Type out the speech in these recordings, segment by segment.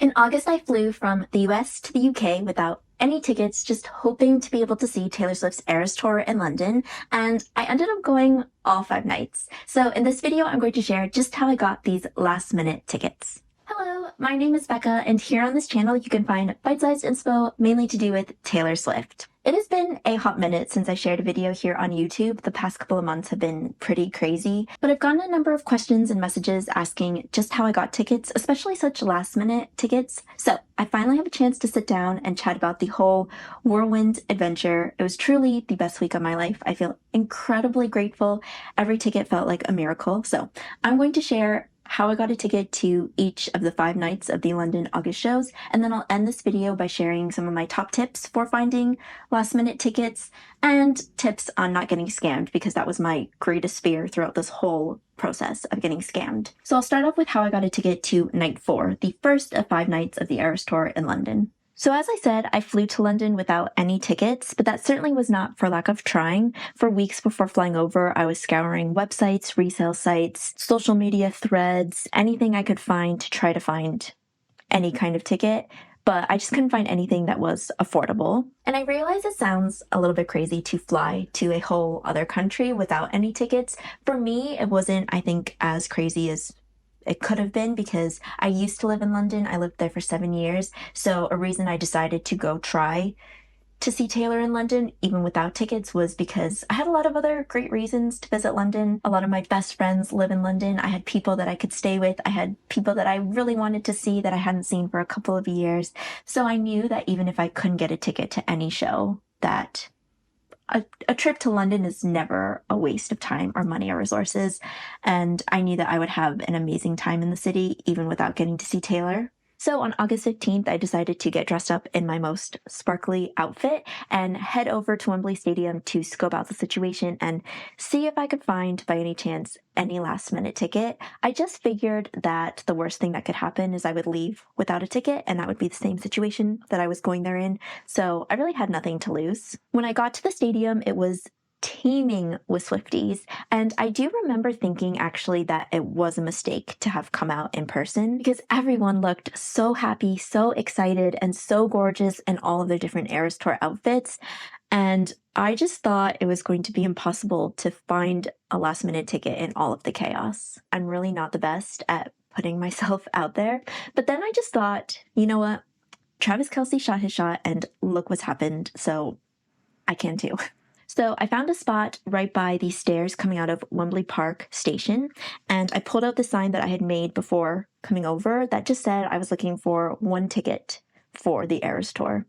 In August, I flew from the US to the UK without any tickets, just hoping to be able to see Taylor Swift's Eras Tour in London, and I ended up going all 5 nights. So in this video, I'm going to share just how I got these last-minute tickets. Hello, my name is Bekah, and here on this channel you can find bite-sized inspo mainly to do with Taylor Swift. It has been a hot minute since I shared a video here on YouTube. The past couple of months have been pretty crazy, but I've gotten a number of questions and messages asking just how I got tickets, especially such last-minute tickets. So I finally have a chance to sit down and chat about the whole whirlwind adventure. It was truly the best week of my life. I feel incredibly grateful. Every ticket felt like a miracle. So I'm going to share how I got a ticket to each of the 5 nights of the London August shows, and then I'll end this video by sharing some of my top tips for finding last-minute tickets and tips on not getting scammed, because that was my greatest fear throughout this whole process of getting scammed. So I'll start off with how I got a ticket to night 4, the first of 5 nights of the Eras Tour in London. So as I said, I flew to London without any tickets, but that certainly was not for lack of trying. For weeks before flying over, I was scouring websites, resale sites, social media threads, anything I could find to try to find any kind of ticket, but I just couldn't find anything that was affordable. And I realize it sounds a little bit crazy to fly to a whole other country without any tickets. For me, it wasn't, I think, as crazy as it could have been, because I used to live in London. I lived there for 7 years. So a reason I decided to go try to see Taylor in London, even without tickets, was because I had a lot of other great reasons to visit London. A lot of my best friends live in London. I had people that I could stay with. I had people that I really wanted to see that I hadn't seen for a couple of years. So I knew that even if I couldn't get a ticket to any show, that a trip to London is never a waste of time or money or resources, and I knew that I would have an amazing time in the city even without getting to see Taylor. So on August 15th, I decided to get dressed up in my most sparkly outfit and head over to Wembley Stadium to scope out the situation and see if I could find, by any chance, any last-minute ticket. I just figured that the worst thing that could happen is I would leave without a ticket, and that would be the same situation that I was going there in, so I really had nothing to lose. When I got to the stadium, it was teeming with Swifties, and I do remember thinking actually that it was a mistake to have come out in person, because everyone looked so happy, so excited, and so gorgeous in all of their different Eras Tour outfits, and I just thought it was going to be impossible to find a last-minute ticket in all of the chaos. I'm really not the best at putting myself out there, but then I just thought, you know what? Travis Kelce shot his shot, and look what's happened, so I can too. So I found a spot right by the stairs coming out of Wembley Park Station, and I pulled out the sign that I had made before coming over that just said I was looking for 1 ticket for the Eras Tour.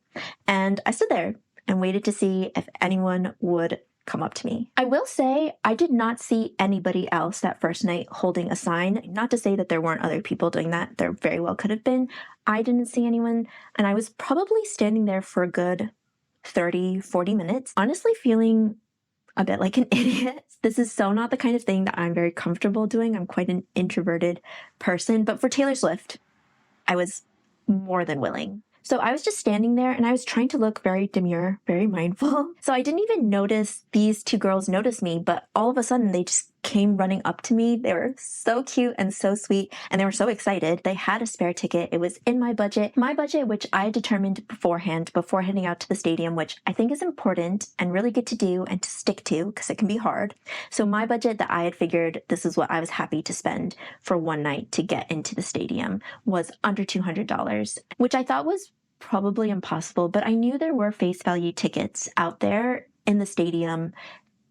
And I stood there and waited to see if anyone would come up to me. I will say I did not see anybody else that first night holding a sign. Not to say that there weren't other people doing that. There very well could have been. I didn't see anyone, and I was probably standing there for a good 30, 40 minutes, honestly feeling a bit like an idiot. This is so not the kind of thing that I'm very comfortable doing. I'm quite an introverted person, but for Taylor Swift, I was more than willing. So I was just standing there, and I was trying to look very demure, very mindful. So I didn't even notice these 2 girls noticed me, but all of a sudden they just came running up to me. They were so cute and so sweet, and they were so excited. They had a spare ticket. It was in my budget, which I determined beforehand, before heading out to the stadium, which I think is important and really good to do and to stick to, because it can be hard. So my budget that I had figured this is what I was happy to spend for 1 night to get into the stadium was under $200, which I thought was probably impossible, but I knew there were face value tickets out there in the stadium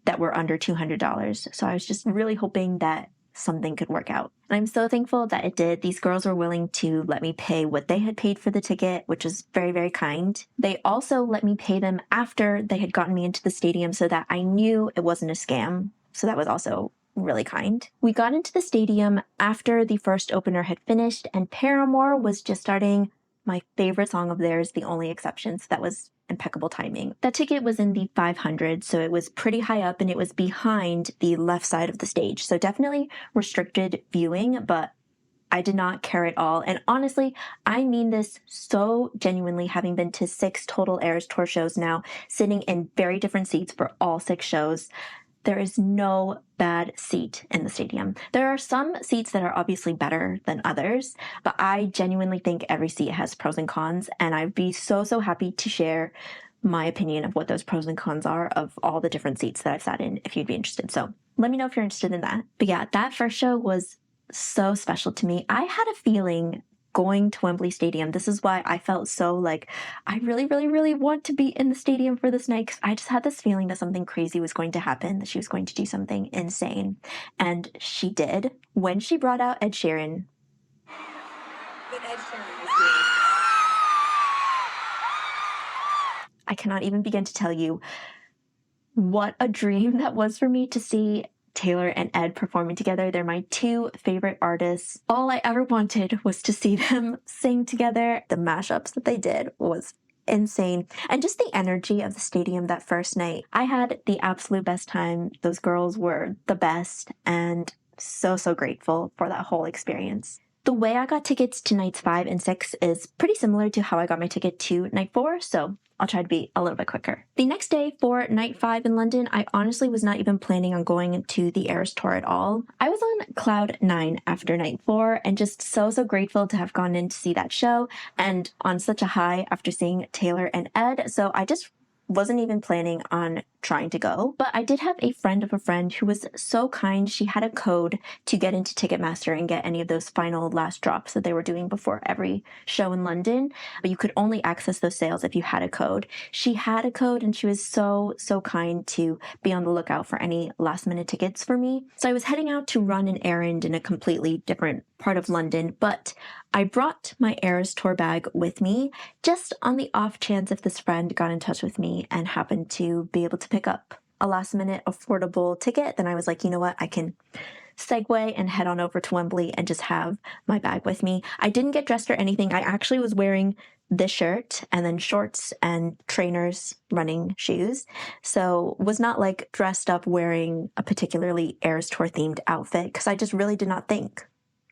that were under $200. So I was just really hoping that something could work out. And I'm so thankful that it did. These girls were willing to let me pay what they had paid for the ticket, which was very, very kind. They also let me pay them after they had gotten me into the stadium so that I knew it wasn't a scam. So that was also really kind. We got into the stadium after the first opener had finished, and Paramore was just starting. My favorite song of theirs, The Only Exception. So that was impeccable timing. That ticket was in the 500, so it was pretty high up, and it was behind the left side of the stage. So definitely restricted viewing, but I did not care at all. And honestly, I mean this so genuinely, having been to 6 total Eras Tour shows now, sitting in very different seats for all 6 shows. there is no bad seat in the stadium. There are some seats that are obviously better than others, but I genuinely think every seat has pros and cons, and I'd be so happy to share my opinion of what those pros and cons are of all the different seats that I've sat in if you'd be interested. So let me know if you're interested in that. But yeah, that first show was so special to me. I had a feeling going to Wembley Stadium. This is why I felt so like, I really want to be in the stadium for this night, because I just had this feeling that something crazy was going to happen, that she was going to do something insane. And she did. When she brought out Ed Sheeran. I cannot even begin to tell you what a dream that was for me to see Taylor and Ed performing together. They're my two favorite artists. All I ever wanted was to see them sing together. The mashups that they did was insane. And just the energy of the stadium that first night. I had the absolute best time. Those girls were the best, and so grateful for that whole experience. The way I got tickets to nights 5 and 6 is pretty similar to how I got my ticket to night 4, so I'll try to be a little bit quicker. The next day for night 5 in London, I honestly was not even planning on going to the Eras Tour at all. I was on cloud 9 after night 4 and just so grateful to have gone in to see that show, and on such a high after seeing Taylor and Ed, so I just wasn't even planning on trying to go. But I did have a friend of a friend who was so kind. She had a code to get into Ticketmaster and get any of those final last drops that they were doing before every show in London. But you could only access those sales if you had a code. She had a code, and she was so kind to be on the lookout for any last minute tickets for me. So I was heading out to run an errand in a completely different part of London, but I brought my Eras Tour bag with me just on the off chance if this friend got in touch with me and happened to be able to pick up a last minute affordable ticket. Then I was like, you know what, I can segue and head on over to Wembley and just have my bag with me. I didn't get dressed or anything. I actually was wearing this shirt and then shorts and trainers, running shoes. So was not like dressed up wearing a particularly Eras Tour themed outfit, because I just really did not think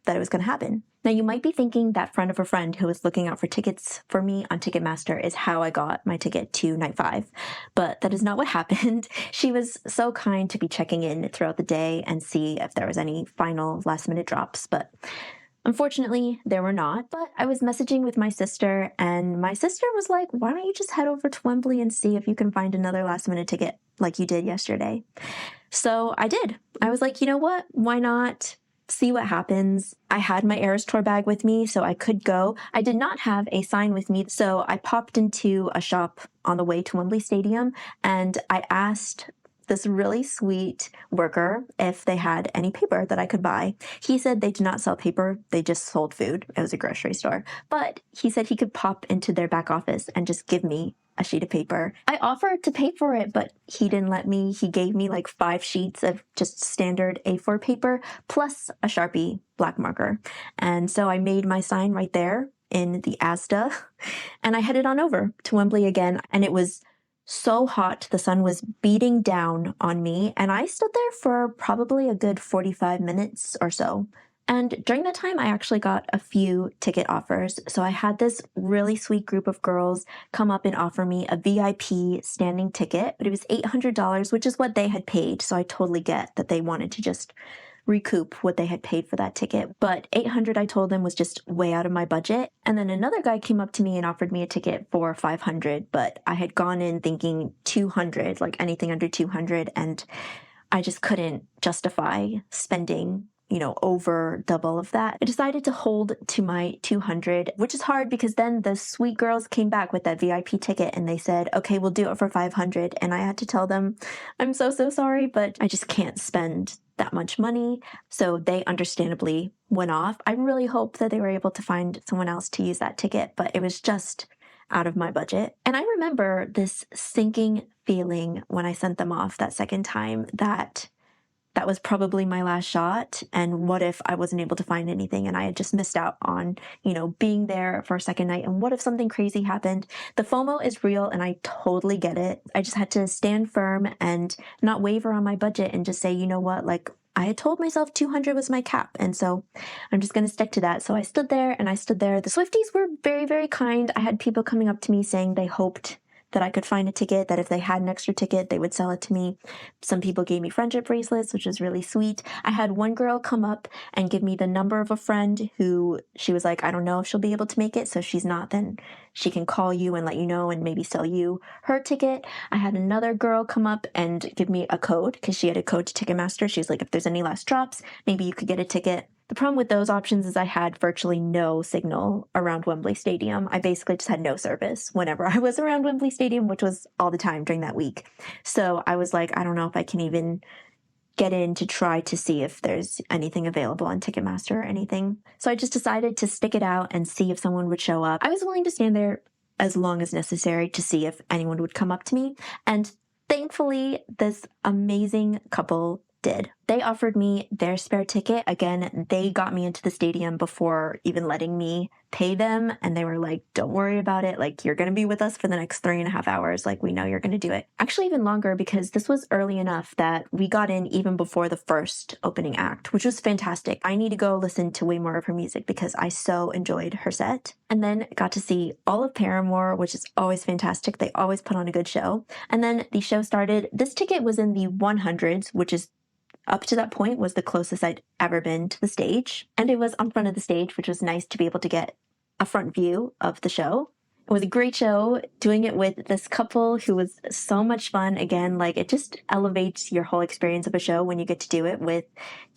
that it was going to happen. Now, you might be thinking that friend of a friend who was looking out for tickets for me on Ticketmaster is how I got my ticket to night 5, but that is not what happened. She was so kind to be checking in throughout the day and see if there was any final last minute drops, but unfortunately, there were not. But I was messaging with my sister, and my sister was like, why don't you just head over to Wembley and see if you can find another last minute ticket like you did yesterday? So I did. I was like, you know what? Why not see what happens? I had my Eras Tour bag with me, so I could go. I did not have a sign with me, so I popped into a shop on the way to Wembley Stadium, and I asked this really sweet worker if they had any paper that I could buy. He said they did not sell paper, they just sold food. It was a grocery store. But he said he could pop into their back office and just give me a sheet of paper. I offered to pay for it, but he didn't let me. He gave me like 5 sheets of just standard A4 paper plus a Sharpie black marker. And so I made my sign right there in the Asda, and I headed on over to Wembley again. And it was so hot, the sun was beating down on me, and I stood there for probably a good 45 minutes or so. And during that time, I actually got a few ticket offers. So I had this really sweet group of girls come up and offer me a VIP standing ticket, but it was $800, which is what they had paid. So I totally get that they wanted to just recoup what they had paid for that ticket. But $800, I told them, was just way out of my budget. And then another guy came up to me and offered me a ticket for $500, but I had gone in thinking $200, like anything under $200, and I just couldn't justify spending over double of that. I decided to hold to my $200, which is hard because then the sweet girls came back with that VIP ticket and they said, okay, we'll do it for $500. And I had to tell them, I'm so sorry, but I just can't spend that much money. So they understandably went off. I really hope that they were able to find someone else to use that ticket, but it was just out of my budget. And I remember this sinking feeling when I sent them off that second time that was probably my last shot. And what if I wasn't able to find anything and I had just missed out on, being there for a second night? And what if something crazy happened? The FOMO is real and I totally get it. I just had to stand firm and not waver on my budget and just say, you know what, like I had told myself 200 was my cap. And so I'm just going to stick to that. So I stood there and I stood there. The Swifties were very, very kind. I had people coming up to me saying they hoped that I could find a ticket, that if they had an extra ticket, they would sell it to me. Some people gave me friendship bracelets, which was really sweet. I had one girl come up and give me the number of a friend who she was like, I don't know if she'll be able to make it, so if she's not, then she can call you and let you know and maybe sell you her ticket. I had another girl come up and give me a code because she had a code to Ticketmaster. She was like, if there's any last drops, maybe you could get a ticket. The problem with those options is I had virtually no signal around Wembley Stadium. I basically just had no service whenever I was around Wembley Stadium, which was all the time during that week. So I was like, I don't know if I can even get in to try to see if there's anything available on Ticketmaster or anything. So I just decided to stick it out and see if someone would show up. I was willing to stand there as long as necessary to see if anyone would come up to me. And thankfully, this amazing couple did. They offered me their spare ticket. Again, they got me into the stadium before even letting me pay them. And they were like, don't worry about it. Like, you're going to be with us for the next 3.5 hours. Like, we know you're going to do it. Actually, even longer, because this was early enough that we got in even before the first opening act, which was fantastic. I need to go listen to way more of her music because I so enjoyed her set. And then got to see all of Paramore, which is always fantastic. They always put on a good show. And then the show started. This ticket was in the 100s, which is up to that point was the closest I'd ever been to the stage. And it was on front of the stage, which was nice to be able to get a front view of the show. It was a great show, doing it with this couple who was so much fun. Again, like, it just elevates your whole experience of a show when you get to do it with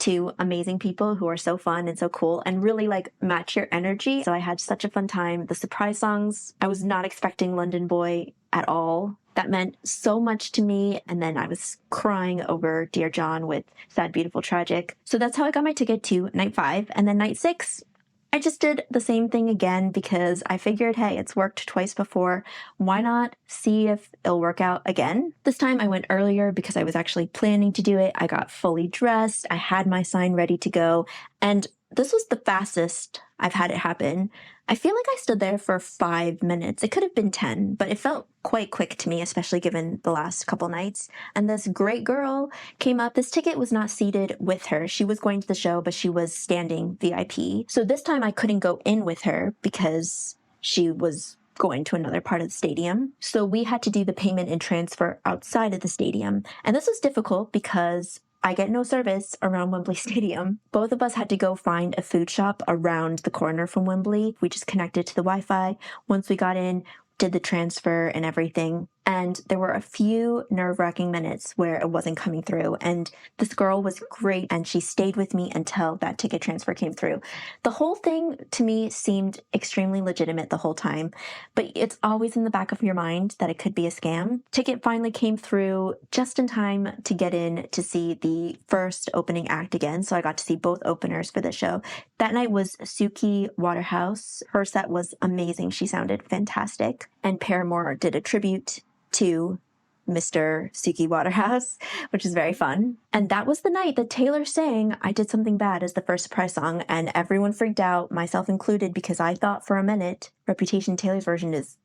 two amazing people who are so fun and so cool and really like match your energy. So I had such a fun time. The surprise songs, I was not expecting London Boy at all. That meant so much to me. And then I was crying over Dear John with Sad, Beautiful, Tragic. So that's how I got my ticket to night 5. And then night 6, I just did the same thing again because I figured, hey, it's worked twice before. Why not see if it'll work out again? This time I went earlier because I was actually planning to do it. I got fully dressed. I had my sign ready to go. And this was the fastest I've had it happen. I feel like I stood there for 5 minutes. It could have been 10, but it felt quite quick to me, especially given the last couple nights. And this great girl came up. This ticket was not seated with her. She was going to the show, but she was standing VIP. So this time I couldn't go in with her because she was going to another part of the stadium. So we had to do the payment and transfer outside of the stadium. And this was difficult because I get no service around Wembley Stadium. Both of us had to go find a food shop around the corner from Wembley. We just connected to the Wi-Fi. Once we got in, did the transfer and everything. And there were a few nerve-wracking minutes where it wasn't coming through. And this girl was great, and she stayed with me until that ticket transfer came through. The whole thing, to me, seemed extremely legitimate the whole time. But it's always in the back of your mind that it could be a scam. Ticket finally came through just in time to get in to see the first opening act again. So I got to see both openers for the show. That night was Suki Waterhouse. Her set was amazing. She sounded fantastic. And Paramore did a tribute to Mr. Suki Waterhouse, which is very fun. And that was the night that Taylor sang I Did Something Bad as the first surprise song, and everyone freaked out, myself included, because I thought for a minute Reputation Taylor's version is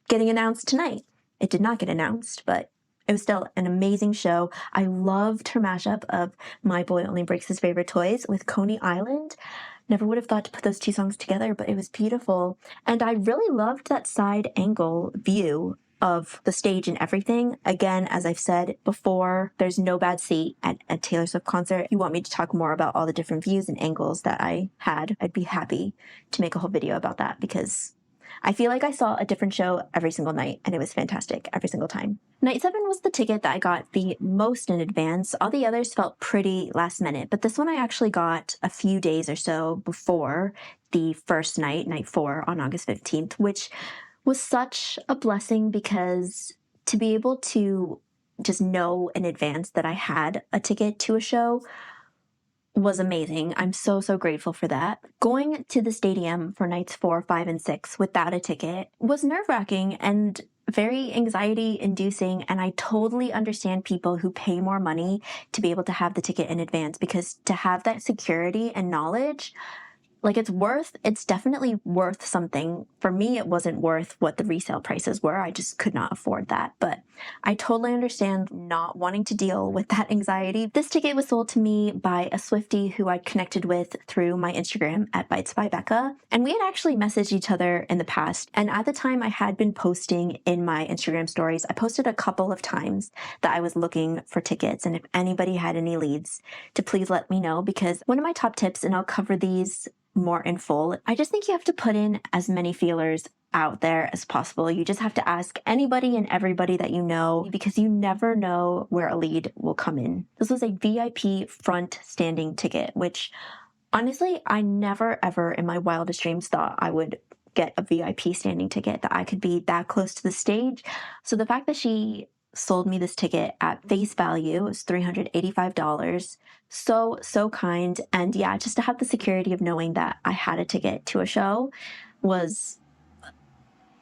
getting announced tonight. It did not get announced, but it was still an amazing show. I loved her mashup of My Boy Only Breaks His Favorite Toys with Coney Island. Never would have thought to put those two songs together, but it was beautiful. And I really loved that side angle view of the stage and everything. Again, as I've said before, there's no bad seat at a Taylor Swift concert. If you want me to talk more about all the different views and angles that I had, I'd be happy to make a whole video about that because I feel like I saw a different show every single night, and it was fantastic every single time. Night 7 was the ticket that I got the most in advance. All the others felt pretty last minute, but this one I actually got a few days or so before the first night, night 4 on August 15th, which was such a blessing because to be able to just know in advance that I had a ticket to a show was amazing. I'm so, so grateful for that. Going to the stadium for nights 4, 5, and 6 without a ticket was nerve-wracking and very anxiety-inducing, and I totally understand people who pay more money to be able to have the ticket in advance because to have that security and knowledge Like, it's definitely worth something. For me, it wasn't worth what the resale prices were. I just could not afford that. But I totally understand not wanting to deal with that anxiety. This ticket was sold to me by a Swiftie who I'd connected with through my Instagram at Bites by Bekah. And we had actually messaged each other in the past. And at the time, I had been posting in my Instagram stories. I posted a couple of times that I was looking for tickets. And if anybody had any leads, to please let me know, because one of my top tips, and I'll cover these more in full, I just think you have to put in as many feelers out there as possible. You just have to ask anybody and everybody that you know, because you never know where a lead will come in. This was a VIP front standing ticket, which honestly, I never ever in my wildest dreams thought I would get a VIP standing ticket, that I could be that close to the stage. So the fact that she sold me this ticket at face value, it was $385. So kind. And yeah, just to have the security of knowing that I had a ticket to a show was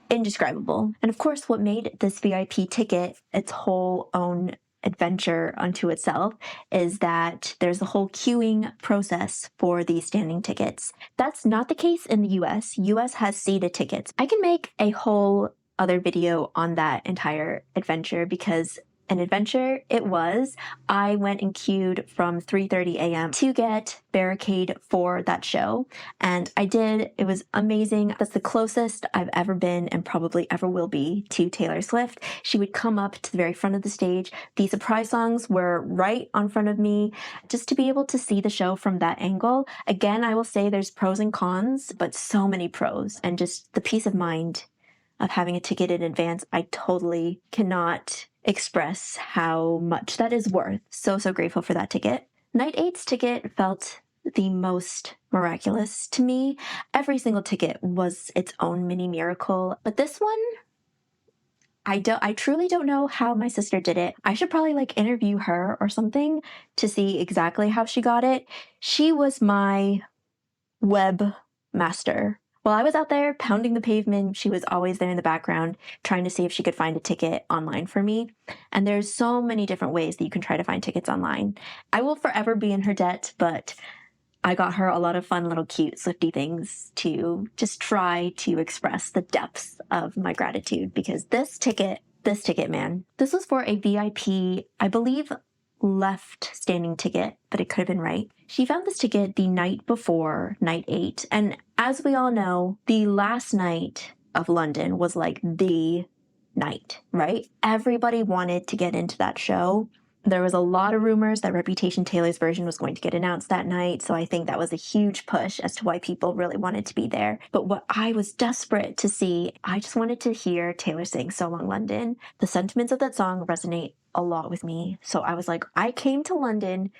indescribable. And of course, what made this VIP ticket its whole own adventure unto itself is that there's a whole queuing process for these standing tickets. That's not the case in the US. US has seated tickets. I can make a whole other video on that entire adventure, because an adventure it was. I went and queued from 3:30 a.m. to get barricade for that show, and I did. It was amazing. That's the closest I've ever been and probably ever will be to Taylor Swift. She would come up to the very front of the stage. The surprise songs were right on front of me. Just to be able to see the show from that angle, again, I will say there's pros and cons, but so many pros, and just the peace of mind of having a ticket in advance, I totally cannot express how much that is worth. So grateful for that ticket. Night 8's ticket felt the most miraculous to me. Every single ticket was its own mini miracle, but this one, I truly don't know how my sister did it. I should probably interview her or something to see exactly how she got it. She was my web master. While I was out there pounding the pavement, she was always there in the background trying to see if she could find a ticket online for me. And there's so many different ways that you can try to find tickets online. I will forever be in her debt, but I got her a lot of fun little cute Swiftie things to just try to express the depths of my gratitude, because this ticket, man, this was for a VIP, I believe, left standing ticket, but it could have been right. She found this ticket the night before night 8. And as we all know, the last night of London was the night, right? Everybody wanted to get into that show. There was a lot of rumors that Reputation Taylor's version was going to get announced that night, so I think that was a huge push as to why people really wanted to be there. But what I was desperate to see, I just wanted to hear Taylor sing So Long London. The sentiments of that song resonate a lot with me, so I was like, I came to London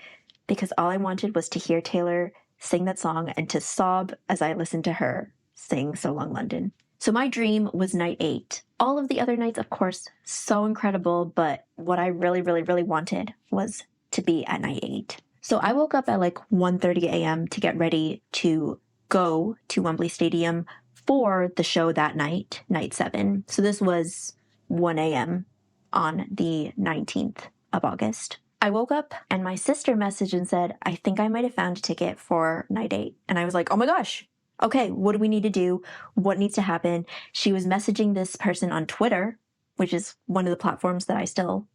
because all I wanted was to hear Taylor sing that song and to sob as I listened to her sing So Long London. So my dream was night 8. All of the other nights, of course, so incredible, but what I really, really, really wanted was to be at night 8. So I woke up at 1:30 a.m. to get ready to go to Wembley Stadium for the show that night, night 7. So this was 1 a.m. on the 19th of August. I woke up and my sister messaged and said, I think I might have found a ticket for night 8. And I was like, oh my gosh. Okay, what do we need to do? What needs to happen? She was messaging this person on Twitter, which is one of the platforms that I still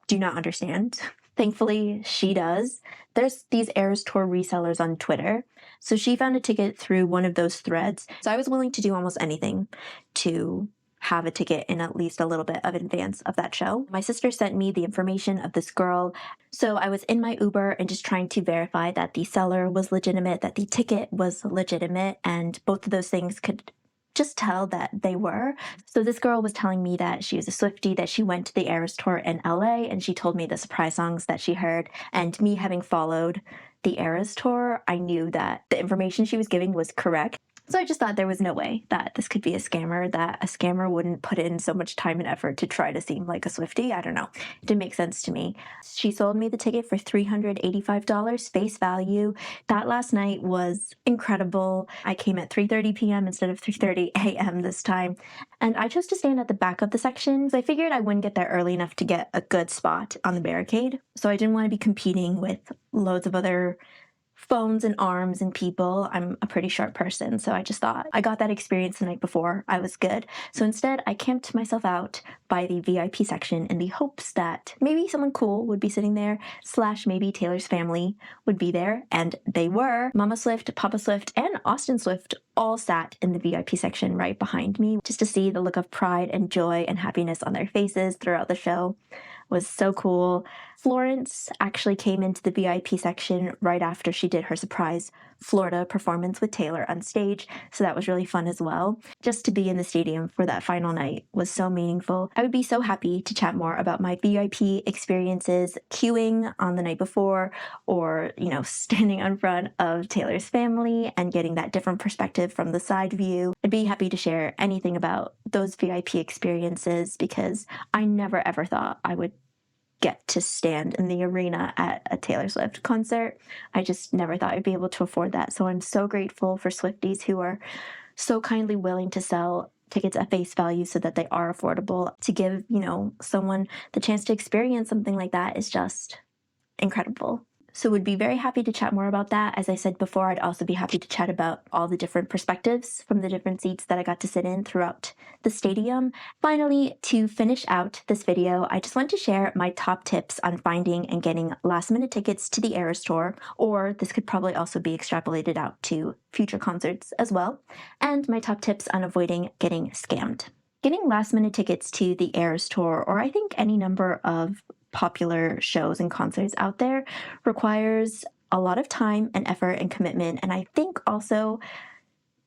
do not understand. Thankfully, she does. There's these Eras Tour resellers on Twitter. So she found a ticket through one of those threads. So I was willing to do almost anything to have a ticket in at least a little bit of advance of that show. My sister sent me the information of this girl. So I was in my Uber and just trying to verify that the seller was legitimate, that the ticket was legitimate, and both of those things could just tell that they were. So this girl was telling me that she was a Swiftie, that she went to the Eras Tour in LA, and she told me the surprise songs that she heard. And me having followed the Eras Tour, I knew that the information she was giving was correct. So I just thought there was no way that this could be a scammer, that a scammer wouldn't put in so much time and effort to try to seem like a Swiftie. I don't know. It didn't make sense to me. She sold me the ticket for $385 face value. That last night was incredible. I came at 3:30 p.m. instead of 3:30 a.m. this time. And I chose to stand at the back of the section because I figured I wouldn't get there early enough to get a good spot on the barricade. So I didn't want to be competing with loads of other phones and arms and people. I'm a pretty sharp person, so I just thought I got that experience the night before. I was good. So instead, I camped myself out by the VIP section in the hopes that maybe someone cool would be sitting there, slash maybe Taylor's family would be there, and they were. Mama Swift, Papa Swift, and Austin Swift all sat in the VIP section right behind me, just to see the look of pride and joy and happiness on their faces throughout the show was so cool. Florence actually came into the VIP section right after she did her surprise Florida performance with Taylor on stage, so that was really fun as well. Just to be in the stadium for that final night was so meaningful. I would be so happy to chat more about my VIP experiences, queuing on the night before, or, standing in front of Taylor's family and getting that different perspective from the side view. I'd be happy to share anything about those VIP experiences because I never ever thought I would get to stand in the arena at a Taylor Swift concert. I just never thought I'd be able to afford that. So I'm so grateful for Swifties who are so kindly willing to sell tickets at face value so that they are affordable. To give, someone the chance to experience something like that is just incredible. So would be very happy to chat more about that. As I said before, I'd also be happy to chat about all the different perspectives from the different seats that I got to sit in throughout the stadium. Finally, to finish out this video, I just want to share my top tips on finding and getting last-minute tickets to the Eras Tour, or this could probably also be extrapolated out to future concerts as well, and my top tips on avoiding getting scammed. Getting last-minute tickets to the Eras Tour, or I think any number of popular shows and concerts out there, requires a lot of time and effort and commitment, and I think also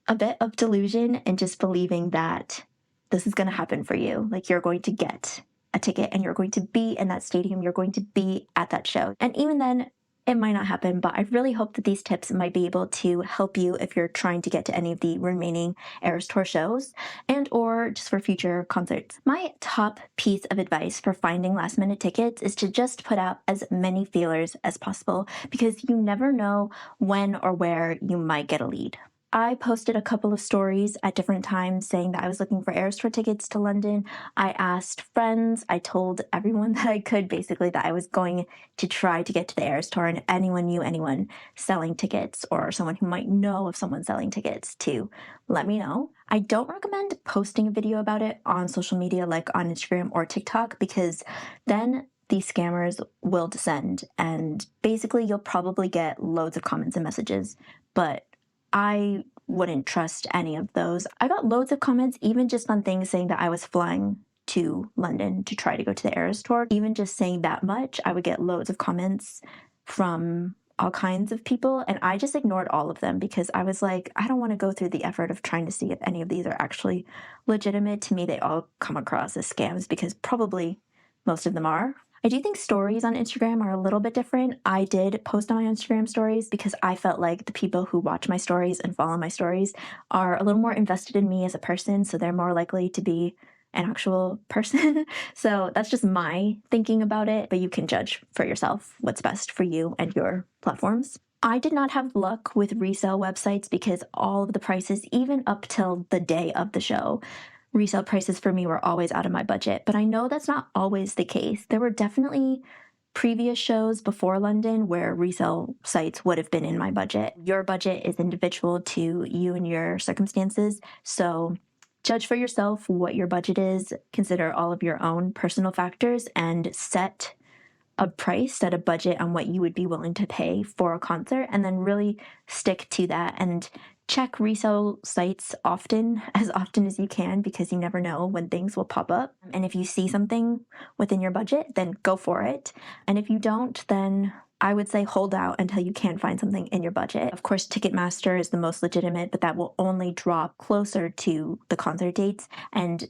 a bit of delusion and just believing that this is going to happen for you. Like, you're going to get a ticket and you're going to be in that stadium, you're going to be at that show. And even then, it might not happen, but I really hope that these tips might be able to help you if you're trying to get to any of the remaining Eras Tour shows and or just for future concerts. My top piece of advice for finding last minute tickets is to just put out as many feelers as possible because you never know when or where you might get a lead. I posted a couple of stories at different times saying that I was looking for Eras Tour tickets to London. I asked friends. I told everyone that I could basically that I was going to try to get to the Eras Tour, and if anyone knew anyone selling tickets or someone who might know of someone selling tickets to let me know. I don't recommend posting a video about it on social media like on Instagram or TikTok because then these scammers will descend and basically you'll probably get loads of comments and messages, but I wouldn't trust any of those. I got loads of comments, even just on things saying that I was flying to London to try to go to the Eras Tour. Even just saying that much, I would get loads of comments from all kinds of people, and I just ignored all of them because I was like, I don't want to go through the effort of trying to see if any of these are actually legitimate. To me, they all come across as scams because probably most of them are. I do think stories on Instagram are a little bit different. I did post on my Instagram stories because I felt like the people who watch my stories and follow my stories are a little more invested in me as a person, so they're more likely to be an actual person. So that's just my thinking about it, but you can judge for yourself what's best for you and your platforms. I did not have luck with resale websites because all of the prices, even up till the day of the show, resale prices for me were always out of my budget, but I know that's not always the case. There were definitely previous shows before London where resale sites would have been in my budget. Your budget is individual to you and your circumstances, so judge for yourself what your budget is, consider all of your own personal factors, and set a price, set a budget on what you would be willing to pay for a concert, and then really stick to that and check resale sites often as you can because you never know when things will pop up. And if you see something within your budget, then go for it. And if you don't, then I would say hold out until you can find something in your budget. Of course, Ticketmaster is the most legitimate, but that will only drop closer to the concert dates and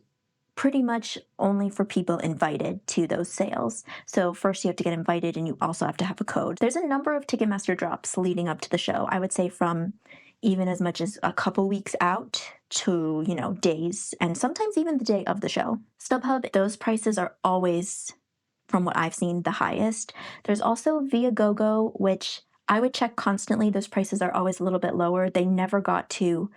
pretty much only for people invited to those sales. So first you have to get invited and you also have to have a code. There's a number of Ticketmaster drops leading up to the show. I would say from even as much as a couple weeks out to, days, and sometimes even the day of the show. StubHub, those prices are always, from what I've seen, the highest. There's also Viagogo, which I would check constantly. Those prices are always a little bit lower. They never got to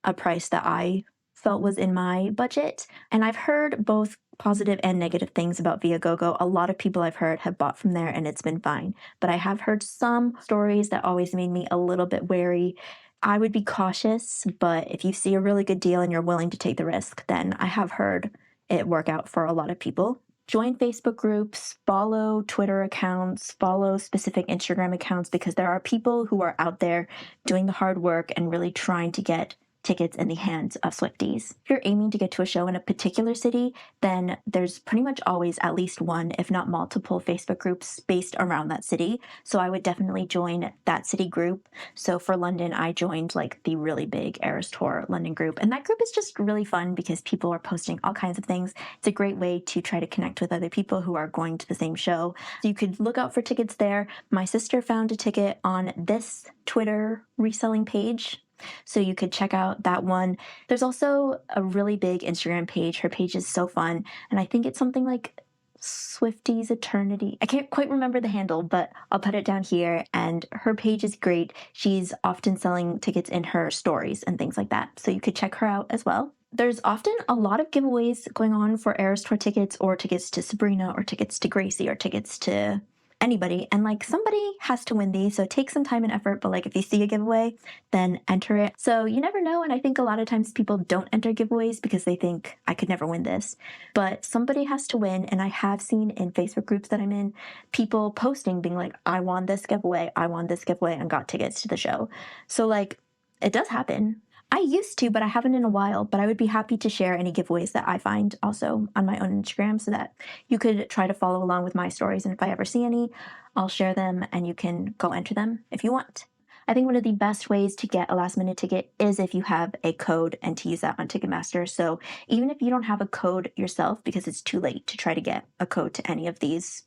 a price that I felt was in my budget. And I've heard both positive and negative things about Viagogo. A lot of people I've heard have bought from there and it's been fine. But I have heard some stories that always made me a little bit wary. I would be cautious, but if you see a really good deal and you're willing to take the risk, then I have heard it work out for a lot of people. Join Facebook groups, follow Twitter accounts, follow specific Instagram accounts, because there are people who are out there doing the hard work and really trying to get tickets in the hands of Swifties. If you're aiming to get to a show in a particular city, then there's pretty much always at least one, if not multiple, Facebook groups based around that city. So I would definitely join that city group. So for London, I joined like the really big Eras Tour London group. And that group is just really fun because people are posting all kinds of things. It's a great way to try to connect with other people who are going to the same show. So you could look out for tickets there. My sister found a ticket on this Twitter reselling page, so you could check out that one. There's also a really big Instagram page. Her page is so fun. And I think it's something like Swifties Eternity. I can't quite remember the handle, but I'll put it down here. And her page is great. She's often selling tickets in her stories and things like that. So you could check her out as well. There's often a lot of giveaways going on for Eras Tour tickets, or tickets to Sabrina, or tickets to Gracie, or tickets to anybody, and like somebody has to win these, so take some time and effort, but like if you see a giveaway, then enter it. So you never know, and I think a lot of times people don't enter giveaways because they think I could never win this, but somebody has to win. And I have seen in Facebook groups that I'm in, people posting being like, I won this giveaway, and got tickets to the show. So like, it does happen. I used to, but I haven't in a while. But I would be happy to share any giveaways that I find also on my own Instagram, so that you could try to follow along with my stories. And if I ever see any, I'll share them and you can go enter them if you want. I think one of the best ways to get a last minute ticket is if you have a code and to use that on Ticketmaster. So even if you don't have a code yourself, because it's too late to try to get a code to any of these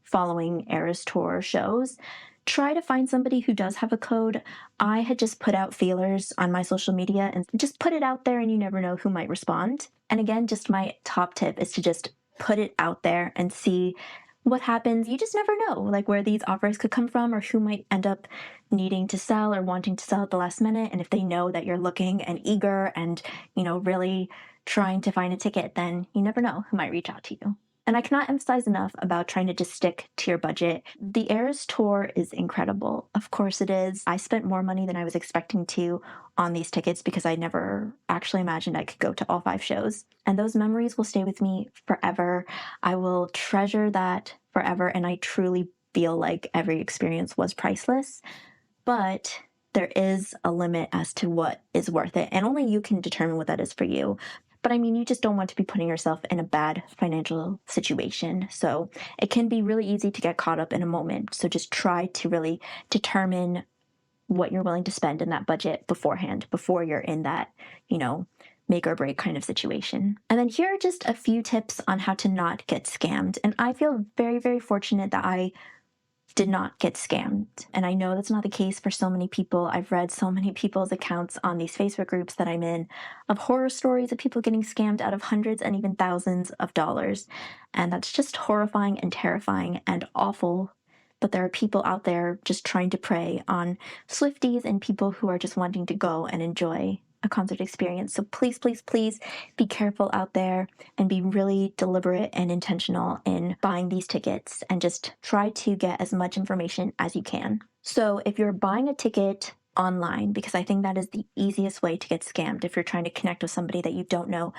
following Eras Tour shows, try to find somebody who does have a code. I had just put out feelers on my social media and just put it out there, and you never know who might respond. And again, just my top tip is to just put it out there and see what happens. You just never know, like where these offers could come from, or who might end up needing to sell or wanting to sell at the last minute. And if they know that you're looking and eager and, really trying to find a ticket, then you never know who might reach out to you. And I cannot emphasize enough about trying to just stick to your budget. The Eras Tour is incredible. Of course it is. I spent more money than I was expecting to on these tickets because I never actually imagined I could go to all 5 shows. And those memories will stay with me forever. I will treasure that forever, and I truly feel like every experience was priceless. But there is a limit as to what is worth it, and only you can determine what that is for you. But I mean, you just don't want to be putting yourself in a bad financial situation. So it can be really easy to get caught up in a moment. So just try to really determine what you're willing to spend in that budget beforehand, before you're in that, make or break kind of situation. And then here are just a few tips on how to not get scammed. And I feel very, very fortunate that I did not get scammed. And I know that's not the case for so many people. I've read so many people's accounts on these Facebook groups that I'm in of horror stories of people getting scammed out of hundreds and even thousands of dollars. And that's just horrifying and terrifying and awful. But there are people out there just trying to prey on Swifties and people who are just wanting to go and enjoy a concert experience. So please, please, please be careful out there and be really deliberate and intentional in buying these tickets, and just try to get as much information as you can. So if you're buying a ticket online, because I think that is the easiest way to get scammed, if you're trying to connect with somebody that you don't know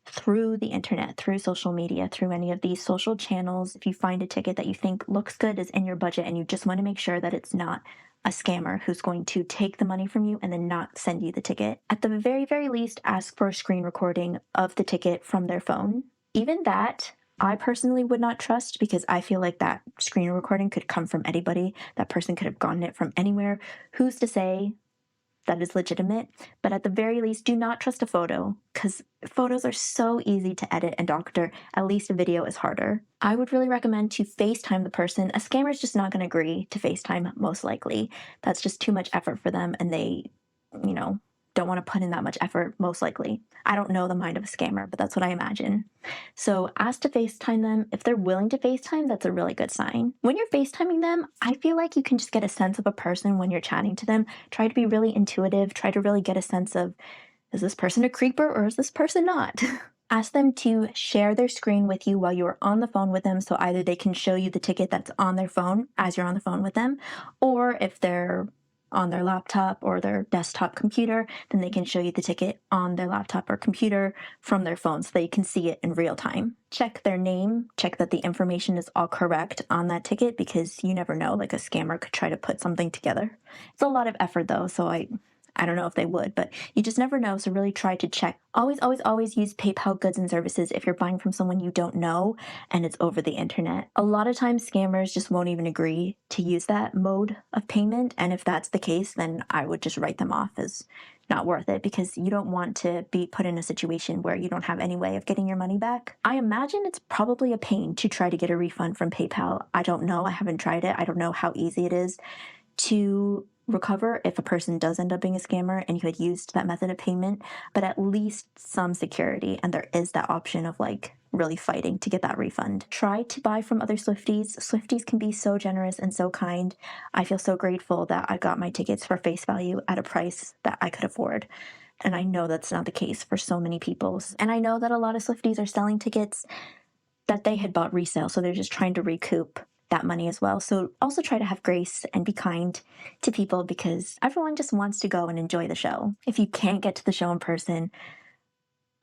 through the internet, through social media, through any of these social channels, if you find a ticket that you think looks good, is in your budget, and you just want to make sure that it's not a scammer who's going to take the money from you and then not send you the ticket, at the very, very least, ask for a screen recording of the ticket from their phone. Even that, I personally would not trust, because I feel like that screen recording could come from anybody. That person could have gotten it from anywhere. Who's to say that is legitimate? But at the very least, do not trust a photo, because photos are so easy to edit and doctor. At least a video is harder. I would really recommend to FaceTime the person. A scammer is just not going to agree to FaceTime, most likely. That's just too much effort for them, and they, don't want to put in that much effort, most likely. I don't know the mind of a scammer, but that's what I imagine. So ask to FaceTime them. If they're willing to FaceTime, that's a really good sign. When you're FaceTiming them, I feel like you can just get a sense of a person when you're chatting to them. Try to be really intuitive. Try to really get a sense of, is this person a creeper or is this person not? Ask them to share their screen with you while you're on the phone with them. So either they can show you the ticket that's on their phone as you're on the phone with them, or if they're on their laptop or their desktop computer, then they can show you the ticket on their laptop or computer from their phone so they can see it in real time. Check their name, check that the information is all correct on that ticket because you never know, like a scammer could try to put something together. It's a lot of effort though, so I don't know if they would, but you just never know. So really try to check. Always, always, always use PayPal goods and services if you're buying from someone you don't know and it's over the internet. A lot of times scammers just won't even agree to use that mode of payment. And if that's the case, then I would just write them off as not worth it because you don't want to be put in a situation where you don't have any way of getting your money back. I imagine it's probably a pain to try to get a refund from PayPal. I don't know. I haven't tried it. I don't know how easy it is to recover if a person does end up being a scammer and you had used that method of payment, but at least some security. And there is that option of like really fighting to get that refund. Try to buy from other Swifties. Swifties can be so generous and so kind. I feel so grateful that I got my tickets for face value at a price that I could afford. And I know that's not the case for so many people. And I know that a lot of Swifties are selling tickets that they had bought resale, so they're just trying to recoup that money as well. So also try to have grace and be kind to people because everyone just wants to go and enjoy the show. If you can't get to the show in person,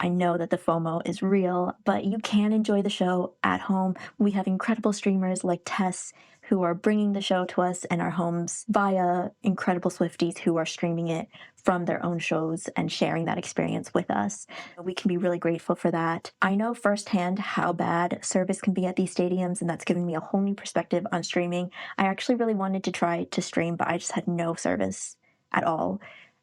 I know that the FOMO is real, but you can enjoy the show at home. We have incredible streamers like Tess who are bringing the show to us in our homes via incredible Swifties who are streaming it from their own shows and sharing that experience with us. We can be really grateful for that. I know firsthand how bad service can be at these stadiums, and that's given me a whole new perspective on streaming. I actually really wanted to try to stream, but I just had no service at all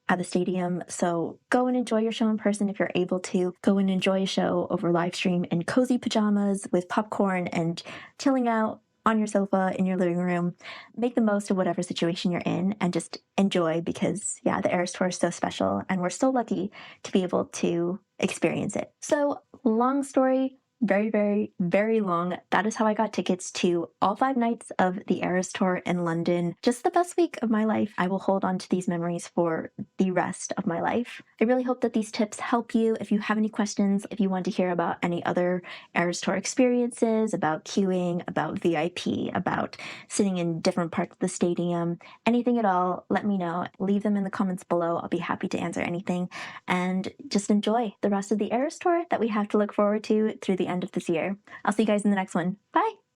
at the stadium. So go and enjoy your show in person if you're able to. Go and enjoy a show over live stream in cozy pajamas with popcorn and chilling out on your sofa in your living room. Make the most of whatever situation you're in and just enjoy because, yeah, the Eras Tour is so special and we're so lucky to be able to experience it. So, long story, very, very, very long. That is how I got tickets to all 5 nights of the Eras Tour in London. Just the best week of my life. I will hold on to these memories for the rest of my life. I really hope that these tips help you. If you have any questions, if you want to hear about any other Eras Tour experiences, about queuing, about VIP, about sitting in different parts of the stadium, anything at all, let me know. Leave them in the comments below. I'll be happy to answer anything. And just enjoy the rest of the Eras Tour that we have to look forward to through the end of this year. I'll see you guys in the next one. Bye!